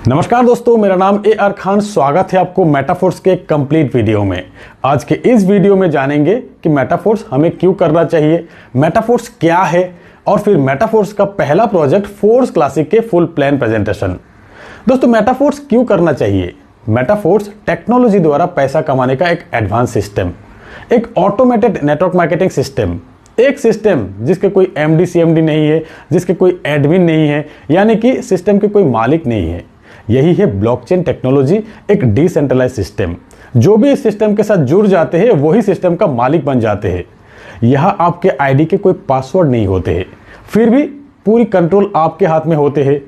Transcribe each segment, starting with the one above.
नमस्कार दोस्तों, मेरा नाम AR खान। स्वागत है आपको मेटाफोर्स के कंप्लीट वीडियो में। आज के इस वीडियो में जानेंगे कि मेटाफोर्स हमें क्यों करना चाहिए, मेटाफोर्स क्या है और फिर मेटाफोर्स का पहला प्रोजेक्ट फोर्स क्लासिक के फुल प्लान प्रेजेंटेशन। दोस्तों, मेटाफोर्स क्यों करना चाहिए? मेटाफोर्स टेक्नोलॉजी द्वारा पैसा कमाने का एक एडवांस सिस्टम, एक ऑटोमेटेड नेटवर्क मार्केटिंग सिस्टम, एक सिस्टम जिसके कोई MD CMD नहीं है, जिसके कोई एडमिन नहीं है, यानी कि सिस्टम के कोई मालिक नहीं है। यही है ब्लॉकचेन टेक्नोलॉजी, एक डिसेंट्रलाइज सिस्टम। जो भी इस सिस्टम के साथ जुड़ जाते हैं वही सिस्टम का मालिक बन जाते हैं। यहाँ आपके आईडी के कोई पासवर्ड नहीं होते हैं, फिर भी पूरी कंट्रोल आपके हाथ में होते हैं।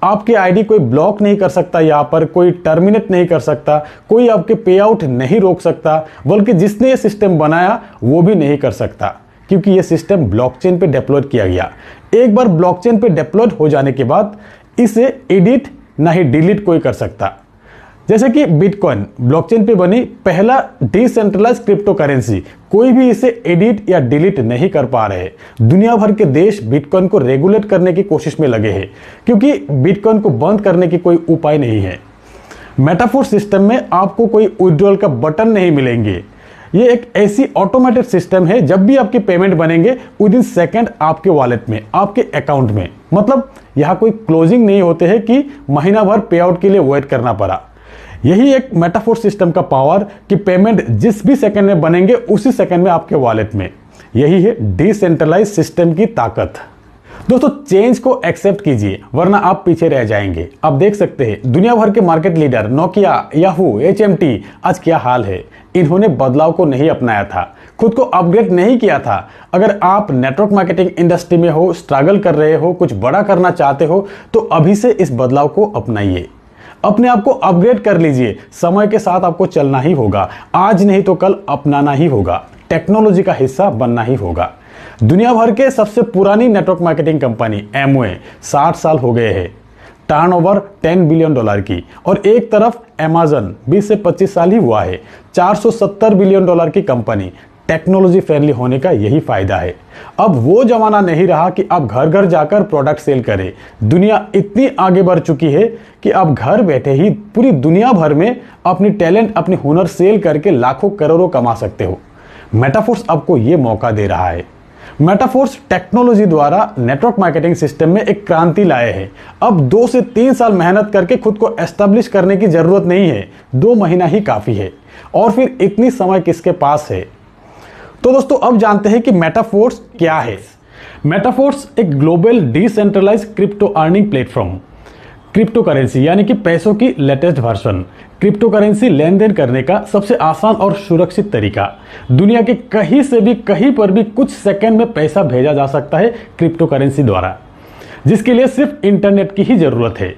आपके आईडी कोई ब्लॉक नहीं कर सकता, यहाँ पर कोई टर्मिनेट नहीं कर सकता, कोई आपके पे आउट नहीं रोक सकता, बल्कि जिसने ये सिस्टम बनाया वो भी नहीं कर सकता, क्योंकि ये सिस्टम ब्लॉकचेन पे डिप्लॉयड किया गया। एक बार ब्लॉकचेन पे डिप्लॉयड हो जाने के बाद इसे एडिट ना ही डिलीट कोई कर सकता। जैसे कि बिटकॉइन ब्लॉकचेन पे बनी पहला डिसेंट्रलाइज क्रिप्टो करेंसी, कोई भी इसे एडिट या डिलीट नहीं कर पा रहे। दुनिया भर के देश बिटकॉइन को रेगुलेट करने की कोशिश में लगे हैं, क्योंकि बिटकॉइन को बंद करने की कोई उपाय नहीं है। मेटाफोर्स सिस्टम में आपको कोई विड्रॉल का बटन नहीं मिलेंगे। ये एक ऐसी ऑटोमेटेड सिस्टम है, जब भी आपके पेमेंट बनेंगे विद इन सेकेंड आपके वॉलेट में, आपके अकाउंट में। मतलब यहाँ कोई क्लोजिंग नहीं होते हैं कि महीना भर पे आउट के लिए वेट करना पड़ा। यही एक मेटाफोर्स सिस्टम का पावर कि पेमेंट जिस भी सेकंड में बनेंगे उसी सेकंड में आपके वॉलेट में। यही है डिसेंट्रलाइज सिस्टम की ताकत। दोस्तों, चेंज को एक्सेप्ट कीजिए, वरना आप पीछे रह जाएंगे। आप देख सकते हैं दुनिया भर के market leader Nokia, Yahoo, HMT आज क्या हाल है। इन्होंने बदलाव को नहीं अपनाया था, खुद को अपग्रेड नहीं किया था। अगर आप नेटवर्क मार्केटिंग इंडस्ट्री में हो, स्ट्रगल कर रहे हो, कुछ बड़ा करना चाहते हो, तो अभी से इस बदलाव को अपनाइए। अपने आप को अपग्रेड कर लीजिए। समय के साथ आपको चलना ही होगा, आज नहीं तो कल अपनाना ही होगा, टेक्नोलॉजी का हिस्सा बनना ही होगा। दुनिया भर के सबसे पुरानी नेटवर्क मार्केटिंग कंपनी Amway 60 साल हो गए हैं, टर्नओवर $10 बिलियन की। और एक तरफ Amazon 20 से 25 साल ही हुआ है, $470 बिलियन की कंपनी। टेक्नोलॉजी फ्रेंडली होने का यही फायदा है। अब वो जमाना नहीं रहा कि आप घर घर जाकर प्रोडक्ट सेल करें। दुनिया इतनी आगे बढ़ चुकी है कि आप घर बैठे ही पूरी दुनिया भर में अपनी टैलेंट, अपनी हुनर सेल करके लाखों करोड़ों कमा सकते हो। मेटाफोर्स आपको ये मौका दे रहा है। मेटाफोर्स टेक्नोलॉजी द्वारा नेटवर्क मार्केटिंग सिस्टम में एक क्रांति लाए हैं। अब 2 से 3 साल मेहनत करके खुद को एस्टेब्लिश करने की जरूरत नहीं है, 2 महीना ही काफी है। और फिर इतनी समय किसके पास है? तो दोस्तों, अब जानते हैं कि मेटाफोर्स क्या है। मेटाफोर्स एक global decentralize crypto earning platform, crypto currency यानी कि पैसों की लेटेस्ट वर्जन। क्रिप्टो करेंसी लेन देन करने का सबसे आसान और सुरक्षित तरीका। दुनिया के कहीं से भी कहीं पर भी कुछ सेकंड में पैसा भेजा जा सकता है क्रिप्टो करेंसी द्वारा, जिसके लिए सिर्फ इंटरनेट की ही जरूरत है।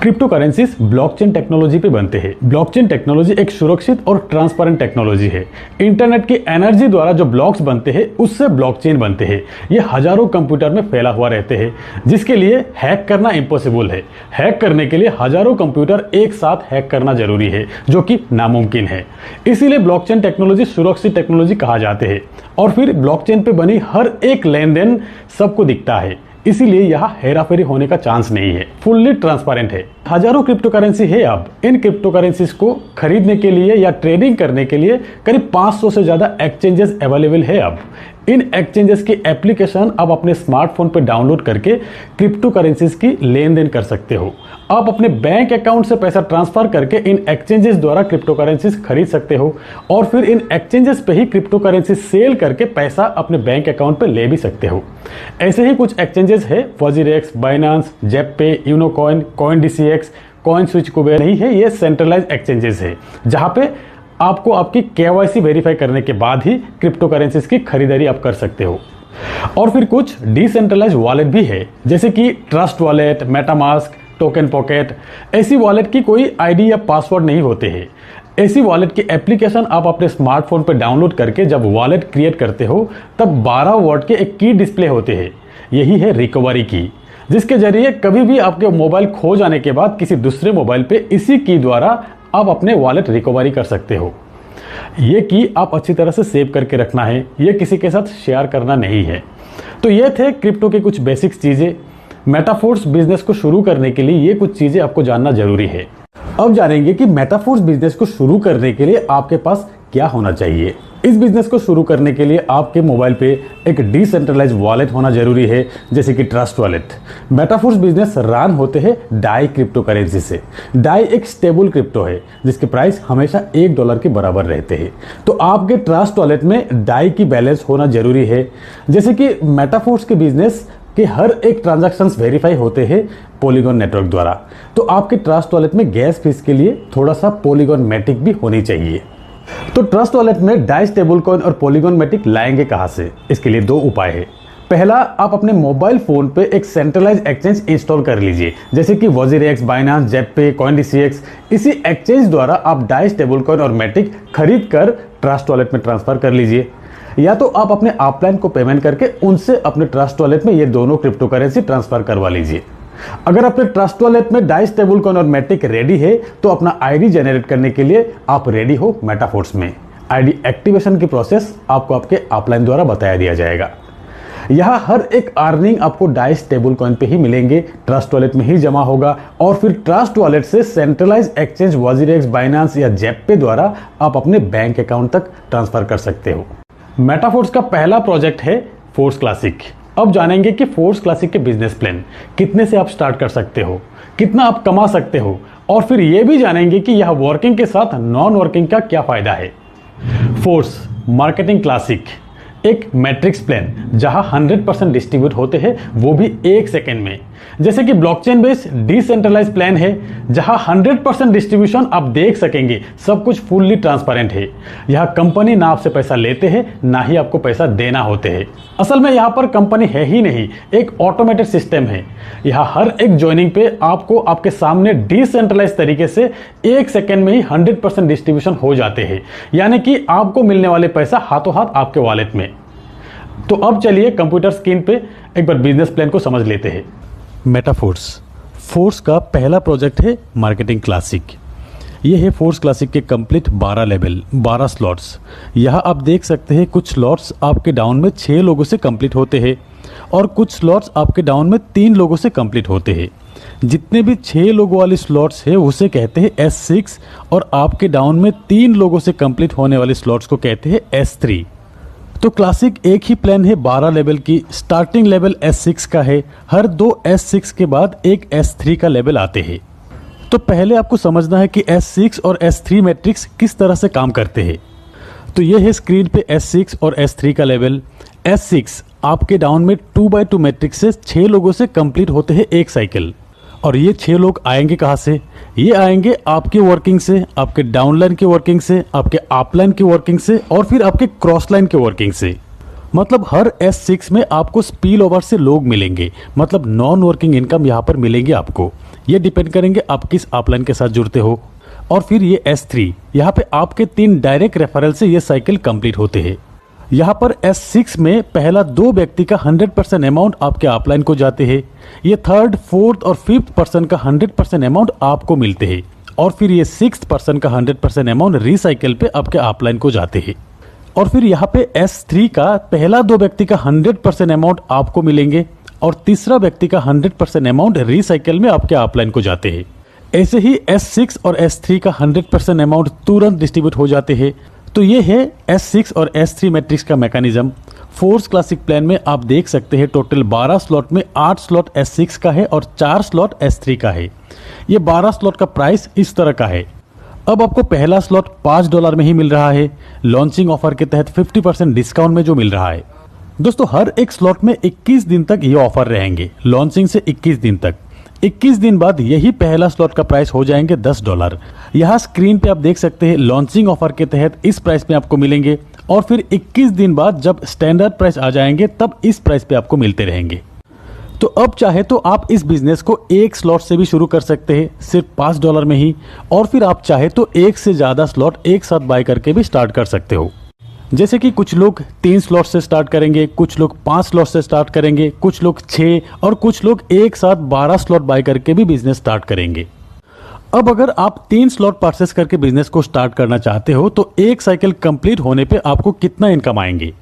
क्रिप्टो करेंसीज ब्लॉकचेन टेक्नोलॉजी पे बनते हैं। ब्लॉकचेन टेक्नोलॉजी एक सुरक्षित और ट्रांसपेरेंट टेक्नोलॉजी है। इंटरनेट की एनर्जी द्वारा जो ब्लॉक्स बनते हैं उससे ब्लॉकचेन बनते हैं। ये हजारों कंप्यूटर में फैला हुआ रहते हैं, जिसके लिए हैक करना इम्पॉसिबल है। हैक करने के लिए हजारों कंप्यूटर एक साथ हैक करना जरूरी है, जो कि नामुमकिन है। इसीलिए ब्लॉकचेन टेक्नोलॉजी सुरक्षित टेक्नोलॉजी कहा जाते हैं। और फिर ब्लॉकचेन पे बनी हर एक लेन देन सबको दिखता है, इसीलिए यहाँ हेराफेरी होने का चांस नहीं है, फुल्ली ट्रांसपेरेंट है। हजारों क्रिप्टो करेंसी है। अब इन क्रिप्टो करेंसीज को खरीदने के लिए या ट्रेडिंग करने के लिए करीब 500 से ज्यादा एक्सचेंजेस अवेलेबल है। अब इन एक्सचेंजेस की एप्लीकेशन आप अपने स्मार्टफोन पर डाउनलोड करके क्रिप्टो करेंसीज की लेन देन कर सकते हो। आप अपने बैंक अकाउंट से पैसा ट्रांसफर करके इन एक्सचेंजेस द्वारा क्रिप्टो करेंसीज खरीद सकते हो, और फिर इन एक्सचेंजेस पे ही क्रिप्टो करेंसी सेल करके पैसा अपने बैंक अकाउंट पे ले भी सकते हो। ऐसे ही कुछ एक्सचेंजेस है, WazirX, Binance, Zebpay, Unocoin, CoinDCX, CoinSwitch Kuber नहीं है। ये सेंट्रलाइज एक्सचेंजेस है, जहां पे आपको आपकी KYC वेरीफाई करने के बाद ही क्रिप्टो करेंसीज की खरीदारी आप कर सकते हो। और फिर कुछ डिसेंट्रलाइज वॉलेट भी है, जैसे कि trust wallet, MetaMask, token pocket. ऐसी वॉलेट की कोई आईडी या पासवर्ड नहीं होते हैं। ऐसी वॉलेट की एप्लीकेशन आप अपने स्मार्टफोन पर डाउनलोड करके जब वॉलेट क्रिएट करते हो, तब 12 वर्ड के एक की डिस्प्ले होते हैं। यही है रिकवरी की, जिसके जरिए कभी भी आपके मोबाइल खो जाने के बाद किसी दूसरे मोबाइल पे इसी की द्वारा आप अपने वॉलेट रिकवरी कर सकते हो। ये की आप अच्छी तरह से सेव करके रखना है, ये किसी के साथ शेयर करना नहीं है। तो ये थे क्रिप्टो के कुछ बेसिक्स चीज़ें। मेटाफोर्स बिजनेस को शुरू करने के लिए ये कुछ चीजें आपको जानना जरूरी है। अब जानेंगे कि मेटाफोर्स बिजनेस को शुरू करने के लिए आपके पास क्या होना चाहिए। इस बिजनेस को शुरू करने के लिए आपके मोबाइल पे एक डिसेंट्रलाइज वॉलेट होना जरूरी है, जैसे कि trust wallet. Metaforce business run होते हैं डाई क्रिप्टो करेंसी से। डाई एक स्टेबल क्रिप्टो है जिसके प्राइस हमेशा $1 के बराबर रहते हैं। तो आपके ट्रस्ट वॉलेट में डाई की बैलेंस होना जरूरी है। जैसे कि मेटाफोर्स के बिजनेस कि हर एक ट्रांजैक्शंस वेरीफाई होते हैं पॉलीगॉन नेटवर्क द्वारा। तो आपके ट्रस्ट वॉलेट में गैस फीस के लिए थोड़ा सा पॉलीगॉन मैटिक भी होनी चाहिए। तो ट्रस्ट वॉलेट में डाई स्टेबल कॉइन और पॉलीगॉन मैटिक लाएंगे कहां से? इसके लिए दो उपाय है। पहला, आप अपने मोबाइल फोन पे एक सेंट्रलाइज एक्सचेंज इंस्टॉल कर लीजिए, जैसे कि वजीरेक्स, बाइनांस, जेपपे, कॉइनडीसीएक्स। इसी एक्सचेंज द्वारा आप डाई स्टेबल कॉइन और मैटिक खरीद कर ट्रस्ट वॉलेट में ट्रांसफर कर लीजिए। या तो आप अपने अपलाइन को पेमेंट करके उनसे अपने ट्रस्ट वॉलेट में ये दोनों क्रिप्टो करेंसी ट्रांसफर करवा लीजिए। अगर अपने ट्रस्ट वॉलेट में डाई स्टेबल कॉइन और मैटिक रेडी है तो अपना आईडी जनरेट करने के लिए आप रेडी हो मेटाफोर्स में। आईडी एक्टिवेशन की प्रोसेस आपको आपके अपलाइन द्वारा बताया दिया जाएगा। यहाँ हर एक अर्निंग आपको डाई स्टेबल कॉइन पे ही मिलेंगे, ट्रस्ट वॉलेट में ही जमा होगा और फिर ट्रस्ट वॉलेट से सेंट्रलाइज एक्सचेंज वजीरेक्स, बाइनांस या जेपपे द्वारा आप अपने बैंक अकाउंट तक ट्रांसफर कर सकते हो। मेटाफोर्स का पहला प्रोजेक्ट है फोर्स क्लासिक। अब जानेंगे कि फोर्स क्लासिक के बिजनेस प्लान कितने से आप स्टार्ट कर सकते हो, कितना आप कमा सकते हो, और फिर यह भी जानेंगे कि यह वर्किंग के साथ नॉन वर्किंग का क्या फायदा है। फोर्स मार्केटिंग क्लासिक एक मैट्रिक्स प्लान जहां 100% डिस्ट्रीब्यूट होते हैं, वो भी 1 सेकेंड में। जैसे कि ब्लॉकचेन बेस्ड डिसेंट्रलाइज प्लान है जहां 100% डिस्ट्रीब्यूशन आप देख सकेंगे, सब कुछ फुल्ली ट्रांसपेरेंट है। यहां कंपनी ना आपसे पैसा लेते हैं ना ही आपको पैसा देना होते हैं। असल में यहां पर कंपनी है ही नहीं, एक ऑटोमेटेड सिस्टम है। यहां हर एक ज्वाइनिंग पे आपको आपके सामने डिसेंट्रलाइज तरीके से 1 सेकेंड में ही 100% डिस्ट्रीब्यूशन हो जाते हैं, यानी कि आपको मिलने वाले पैसा हाथों हाथ आपके वॉलेट में। तो अब चलिए कंप्यूटर स्क्रीन पे एक बार बिजनेस प्लान को समझ लेते हैं। मेटाफोर्स फोर्स का पहला प्रोजेक्ट है मार्केटिंग क्लासिक। ये है फोर्स क्लासिक के कंप्लीट 12 लेवल, 12 स्लॉट्स। यहाँ आप देख सकते हैं कुछ स्लॉट्स आपके डाउन में 6 लोगों से कंप्लीट होते हैं और कुछ स्लॉट्स आपके डाउन में 3 लोगों से कंप्लीट होते हैं। जितने भी 6 लोगों वाली स्लॉट्स है उसे कहते हैं S6 और आपके डाउन में 3 लोगों से कंप्लीट होने वाले स्लॉट्स को कहते हैं S3। तो क्लासिक एक ही प्लान है 12 लेवल की। स्टार्टिंग लेवल S6 का है, हर 2 S6 के बाद एक S3 का लेवल आते हैं। तो पहले आपको समझना है कि S6 और S3 मैट्रिक्स किस तरह से काम करते हैं। तो ये है स्क्रीन पे S6 और S3 का लेवल। S6 आपके डाउन में 2x2 मैट्रिक्स से 6 लोगों से कंप्लीट होते हैं एक साइकिल। और ये 6 लोग आएंगे कहाँ से? ये आएंगे आपके वर्किंग से, आपके डाउनलाइन के वर्किंग से, आपके अपलाइन के वर्किंग से और फिर आपके क्रॉस लाइन के वर्किंग से। मतलब हर S6 में आपको स्पिल ओवर से लोग मिलेंगे, मतलब नॉन वर्किंग इनकम यहाँ पर मिलेंगे आपको। ये डिपेंड करेंगे आप किस अपलाइन के साथ जुड़ते हो। और फिर ये S3 यहाँ पे आपके 3 डायरेक्ट रेफरल से ये साइकिल कंप्लीट होते हैं। यहाँ पर S6 में पहला 2 व्यक्ति का 100% अमाउंट आपके अपलाइन को जाते हैं। ये 3rd, 4th और 5th पर्सन का 100% अमाउंट आपको मिलते हैं और फिर ये 6th पर्सन का 100% अमाउंट रिसाइकिल पे आपके अपलाइन को जाते हैं। और फिर यहाँ पे S3 का पहला 2 व्यक्ति का 100% अमाउंट आपको मिलेंगे और तीसरा व्यक्ति का 100% अमाउंट रिसाइकिल में आपके अपलाइन को जाते हैं। ऐसे ही S6 और S3 का 100% अमाउंट तुरंत डिस्ट्रीब्यूट हो जाते हैं। तो ये है S6 और S3 मैट्रिक्स का मैकेनिज्म। फोर्स क्लासिक प्लान में आप देख सकते हैं टोटल 12 स्लॉट में 8 स्लॉट S6 का है और 4 स्लॉट S3 का है। ये 12 स्लॉट का प्राइस इस तरह का है। अब आपको पहला स्लॉट $5 में ही मिल रहा है, लॉन्चिंग ऑफर के तहत 50% डिस्काउंट में जो मिल रहा है। दोस्तों हर एक स्लॉट में 21 दिन तक ये ऑफर रहेंगे, लॉन्चिंग से 21 दिन तक। 21 दिन बाद यही पहला स्लॉट का प्राइस हो जाएंगे $10। यहाँ स्क्रीन पे आप देख सकते हैं लॉन्चिंग ऑफर के तहत इस प्राइस पे आपको मिलेंगे और फिर 21 दिन बाद जब स्टैंडर्ड प्राइस आ जाएंगे तब इस प्राइस पे आपको मिलते रहेंगे। तो अब चाहे तो आप इस बिजनेस को एक स्लॉट से भी शुरू कर सकते हैं सिर्फ $5 में ही, और फिर आप चाहे तो एक से ज्यादा स्लॉट एक साथ बाय करके भी स्टार्ट कर सकते हो। जैसे कि कुछ लोग 3 स्लॉट से स्टार्ट करेंगे, कुछ लोग 5 स्लॉट से स्टार्ट करेंगे, कुछ लोग 6 और कुछ लोग एक साथ 12 स्लॉट बाय करके भी बिजनेस स्टार्ट करेंगे। अब अगर आप 3 स्लॉट परचेस करके बिजनेस को स्टार्ट करना चाहते हो तो एक साइकिल कंप्लीट होने पे आपको कितना इनकम आएंगे?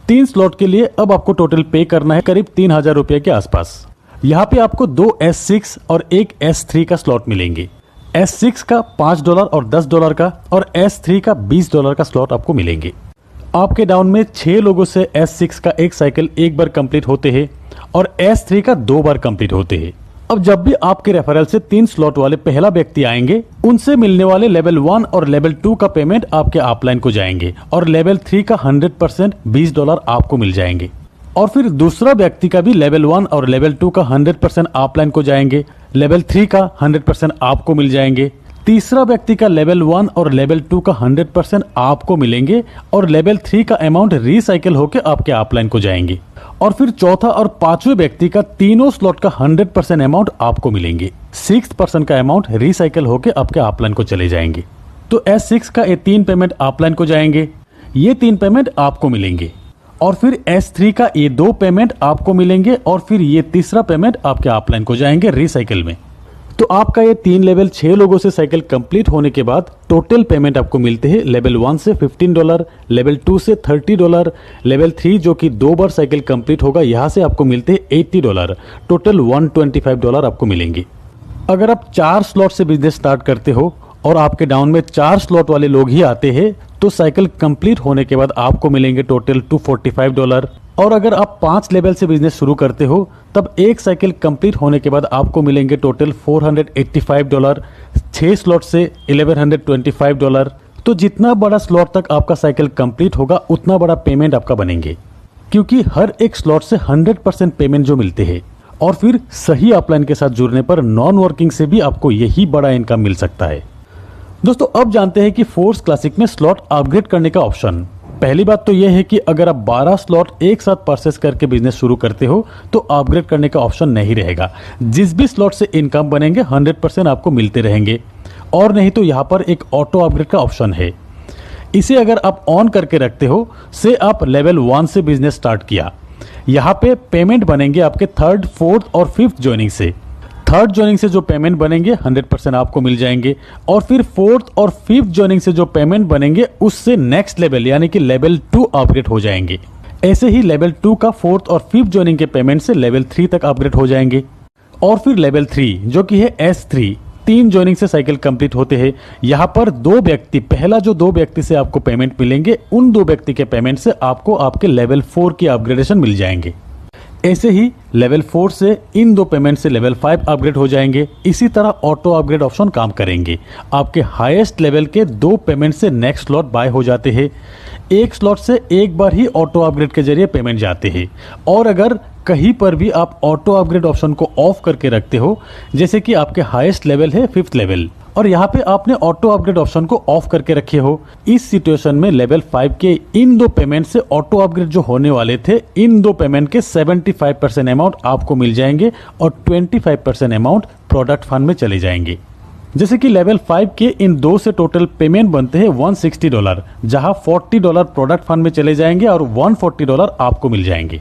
3 स्लॉट के लिए अब आपको टोटल पे करना है करीब 3000 रुपये के आसपास। यहाँ पे आपको 2 S6 और एक S3 का स्लॉट मिलेंगे। S6 का $5 और $10 का और S3 का $20 का स्लॉट आपको मिलेंगे। आपके डाउन में 6 लोगों से S6 का एक साइकिल एक बार कंप्लीट होते हैं और S3 का 2 बार कंप्लीट होते हैं। अब जब भी आपके रेफरल से 3 स्लॉट वाले पहला व्यक्ति आएंगे, उनसे मिलने वाले लेवल 1 और लेवल 2 का पेमेंट आपके अपलाइन को जाएंगे और लेवल 3 का 100% $20 आपको मिल जाएंगे। और फिर दूसरा व्यक्ति का भी लेवल 1 और लेवल 2 का 100% अपलाइन को जाएंगे, लेवल 3 का 100% आपको मिल जाएंगे। तीसरा व्यक्ति का लेवल 1 और लेवल 2 का 100% आपको मिलेंगे और लेवल 3 का अमाउंट रिसाइकिल होकर आपके अपलाइन को जाएंगे। और फिर चौथा और पांचवें व्यक्ति का तीनों स्लॉट का 100% अमाउंट आपको मिलेंगे। 6% का अमाउंट रिसाइकिल होकर आपके अपलाइन को चले जाएंगे। तो S6 का ये 3 पेमेंट अपलाइन को जाएंगे, ये 3 पेमेंट आपको मिलेंगे। और फिर S3 का ये 2 पेमेंट आपको मिलेंगे और फिर ये तीसरा पेमेंट आपके अपलाइन को जाएंगे रिसाइकिल में। तो आपका ये 3 लेवल 6 लोगों से साइकिल कंप्लीट होने के बाद टोटल पेमेंट आपको मिलते हैं लेवल 1 से $15, लेवल 2 से $30, लेवल 3 जो कि 2 बार साइकिल कंप्लीट होगा यहाँ से आपको मिलते हैं $80, टोटल $125 आपको मिलेंगे। अगर आप 4 स्लॉट से बिजनेस स्टार्ट करते हो और आपके डाउन में 4 स्लॉट वाले लोग ही आते हैं तो साइकिल कंप्लीट होने के बाद आपको मिलेंगे टोटल $245। और अगर आप 5 लेवल से बिजनेस शुरू करते हो तब एक साइकिल कंप्लीट होने के बाद आपको मिलेंगे टोटल $485। 6 स्लॉट से $1125। तो जितना बड़ा स्लॉट तक आपका साइकिल कंप्लीट होगा उतना बड़ा पेमेंट आपका बनेंगे, क्योंकि हर एक स्लॉट से 100% पेमेंट जो मिलते हैं। और फिर सही अपलाइन के साथ जुड़ने पर नॉन वर्किंग से भी आपको यही बड़ा इनकम मिल सकता है। दोस्तों अब जानते हैं कि फोर्स क्लासिक में स्लॉट अपग्रेड करने का ऑप्शन। पहली बात तो यह है कि अगर आप 12 स्लॉट एक साथ परचेस करके बिजनेस शुरू करते हो तो अपग्रेड करने का ऑप्शन नहीं रहेगा। जिस भी स्लॉट से इनकम बनेंगे 100% आपको मिलते रहेंगे। और नहीं तो यहाँ पर एक ऑटो अपग्रेड का ऑप्शन है, इसे अगर आप ऑन करके रखते हो से आप लेवल 1 से बिजनेस स्टार्ट किया, यहाँ पे पेमेंट बनेंगे आपके 3rd, 4th और 5th ज्वाइनिंग से। 3rd ज्वाइनिंग से जो पेमेंट बनेंगे 100% आपको मिल जाएंगे और फिर 4th और 5th ज्वाइनिंग से जो पेमेंट बनेंगे उससे नेक्स्ट लेवल यानी कि लेवल 2 अपग्रेड हो जाएंगे। ऐसे ही लेवल 2 का 4th और 5th ज्वाइनिंग के पेमेंट से लेवल 3 तक अपग्रेड हो जाएंगे। और फिर लेवल 3 जो कि है S3, 3 ज्वाइनिंग से साइकिल कंप्लीट होते हैं। यहाँ पर 2 व्यक्ति, पहला जो 2 व्यक्ति से आपको पेमेंट मिलेंगे उन 2 व्यक्ति के पेमेंट से आपको आपके लेवल 4 की अपग्रेडेशन मिल जाएंगे। ऐसे ही लेवल 4 से इन 2 पेमेंट से लेवल 5 अपग्रेड हो जाएंगे। इसी तरह ऑटो अपग्रेड ऑप्शन काम करेंगे। आपके हाईएस्ट लेवल के 2 पेमेंट से नेक्स्ट स्लॉट बाय हो जाते हैं। एक स्लॉट से एक बार ही ऑटो अपग्रेड के जरिए पेमेंट जाते हैं। और अगर कहीं पर भी आप ऑटो अपग्रेड ऑप्शन को ऑफ करके रखते हो, जैसे कि आपके हाईएस्ट लेवल है 5th लेवल और यहाँ पे आपने ऑटो अपग्रेड ऑप्शन को ऑफ करके रखे हो, इस सिचुएशन में लेवल 5 के इन 2 पेमेंट से ऑटो अपग्रेड जो होने वाले थे इन 2 पेमेंट के 75% अमाउंट आपको मिल जाएंगे और 25% अमाउंट प्रोडक्ट फंड में चले जाएंगे। जैसे कि लेवल 5 के इन 2 से टोटल पेमेंट बनते हैं $160, जहां $40 प्रोडक्ट फंड में चले जाएंगे और $140 आपको मिल जाएंगे।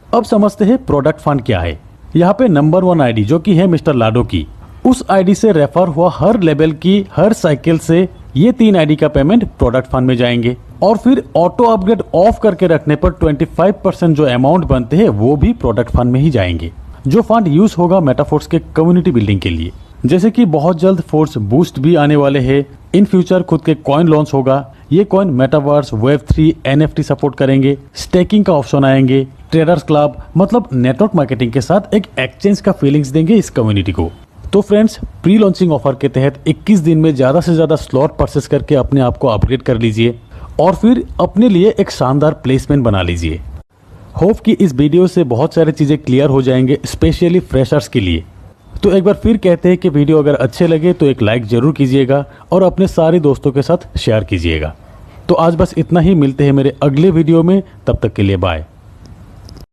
अब समझते हैं प्रोडक्ट फंड क्या है। यहाँ पे नंबर 1 आईडी जो कि है मिस्टर लाडो की, उस आईडी से रेफर हुआ हर लेवल की हर साइकिल से ये 3 आईडी का पेमेंट प्रोडक्ट फंड में जाएंगे। और फिर ऑटो अपग्रेड ऑफ करके रखने पर 25% जो अमाउंट बनते हैं वो भी प्रोडक्ट फंड में ही जाएंगे, जो फंड यूज होगा मेटाफोर्स के कम्युनिटी बिल्डिंग के लिए। जैसे कि बहुत जल्द फोर्स बूस्ट भी आने वाले हैं, इन फ्यूचर खुद के कॉइन लॉन्च होगा। ये coin metaverse, Web3, NFT support करेंगे, स्टेकिंग का ऑप्शन आएंगे, ट्रेडर्स क्लब मतलब नेटवर्क मार्केटिंग के साथ एक एक्सचेंज का फीलिंग्स देंगे इस कम्युनिटी को। तो फ्रेंड्स, प्री लॉन्चिंग ऑफर के तहत 21 दिन में ज्यादा से ज्यादा स्लॉट परचेस करके अपने आप को अपग्रेड कर लीजिए और फिर अपने लिए एक शानदार प्लेसमेंट बना लीजिए। होप कि इस वीडियो से बहुत सारी चीजें क्लियर हो जाएंगे, स्पेशली फ्रेशर्स के लिए। तो एक बार फिर कहते हैं कि वीडियो अगर अच्छे लगे तो एक लाइक जरूर कीजिएगा और अपने सारे दोस्तों के साथ शेयर कीजिएगा। तो आज बस इतना ही, मिलते हैं मेरे अगले वीडियो में, तब तक के लिए बाय।